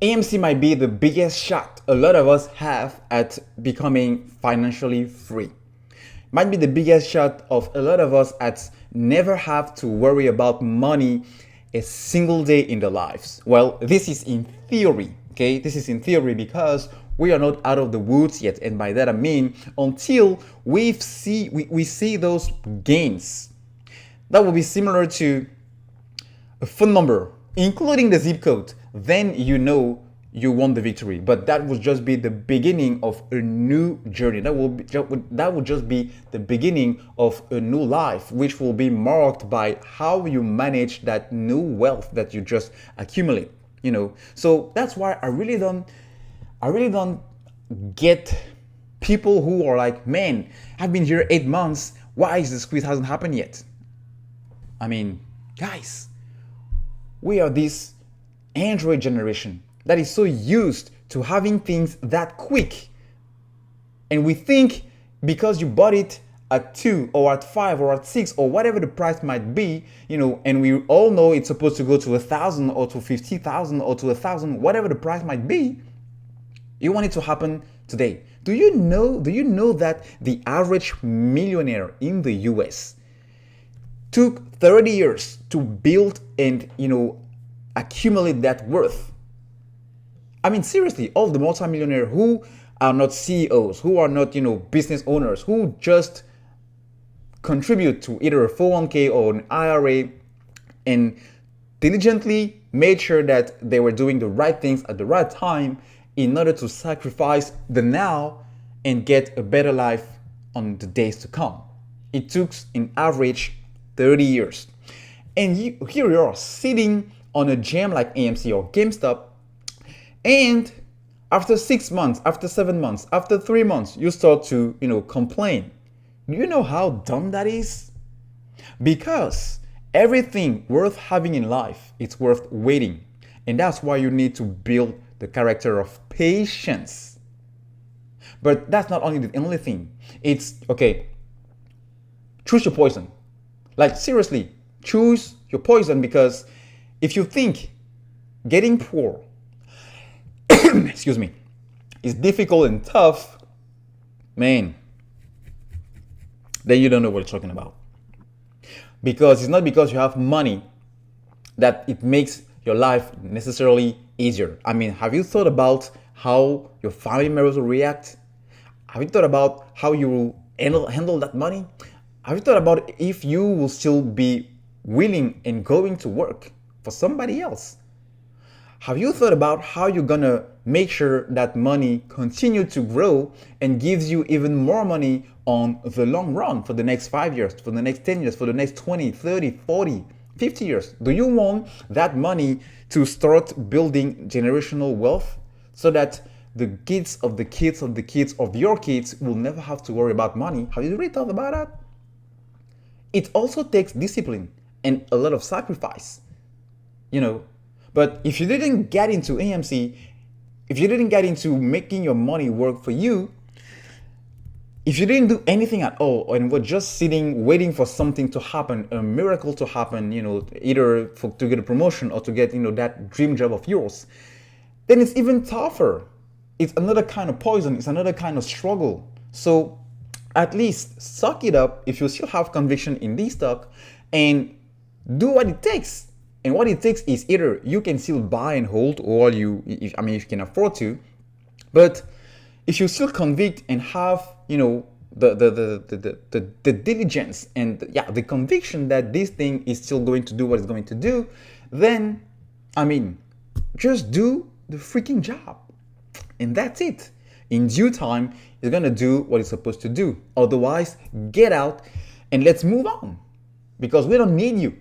AMC might be the biggest shot a lot of us have at becoming financially free. Might be the biggest shot of a lot of us at never have to worry about money a single day in their lives. Well, this is in theory, okay? This is in theory because we are not out of the woods yet. And by that I mean until we see those gains. That will be similar to a phone number, including the zip code, then you know you won the victory. But that would just be the beginning of a new journey. That would just be the beginning of a new life, which will be marked by how you manage that new wealth that you just accumulate. So that's why I really don't get people who are like, man, I've been here 8 months. Why is the squeeze hasn't happened yet? I mean, guys, we are this Android generation that is so used to having things that quick. And we think because you bought it at 2 or at 5 or at 6 or whatever the price might be, and we all know it's supposed to go to 1,000 or to 50,000 or to 1,000, whatever the price might be, you want it to happen today. Do you know that the average millionaire in the US took 30 years to build and accumulate that worth? I mean, seriously, all the multimillionaires who are not CEOs, who are not business owners, who just contribute to either a 401k or an IRA and diligently made sure that they were doing the right things at the right time in order to sacrifice the now and get a better life on the days to come. It took in average 30 years. And here you are sitting on a gem like AMC or GameStop, and after 6 months, after 7 months, after 3 months, you start to complain. Do you know how dumb that is? Because everything worth having in life, it's worth waiting. And that's why you need to build the character of patience. But that's not only the only thing. It's okay. Choose your poison. Like seriously, choose your poison, because if you think getting poor, excuse me, is difficult and tough, man, then you don't know what you're talking about. Because it's not because you have money that it makes your life necessarily easier. I mean, have you thought about how your family members will react? Have you thought about how you will handle that money? Have you thought about if you will still be willing and going to work for somebody else? Have you thought about how you're gonna make sure that money continues to grow and gives you even more money on the long run for the next 5 years, for the next 10 years, for the next 20, 30, 40, 50 years? Do you want that money to start building generational wealth so that the kids of the kids of the kids of your kids will never have to worry about money? Have you really thought about that? It also takes discipline and a lot of sacrifice, But if you didn't get into AMC, if you didn't get into making your money work for you, if you didn't do anything at all and were just sitting waiting for something to happen, a miracle to happen, either to get a promotion or to get, that dream job of yours, then it's even tougher. It's another kind of poison. It's another kind of struggle. So at least suck it up if you still have conviction in this stock and do what it takes. And what it takes is either you can still buy and hold, or if you can afford to, but if you still convict and have the diligence and the conviction that this thing is still going to do what it's going to do, then just do the freaking job, and that's it. In due time, it's gonna do what it's supposed to do. Otherwise, get out and let's move on, because we don't need you.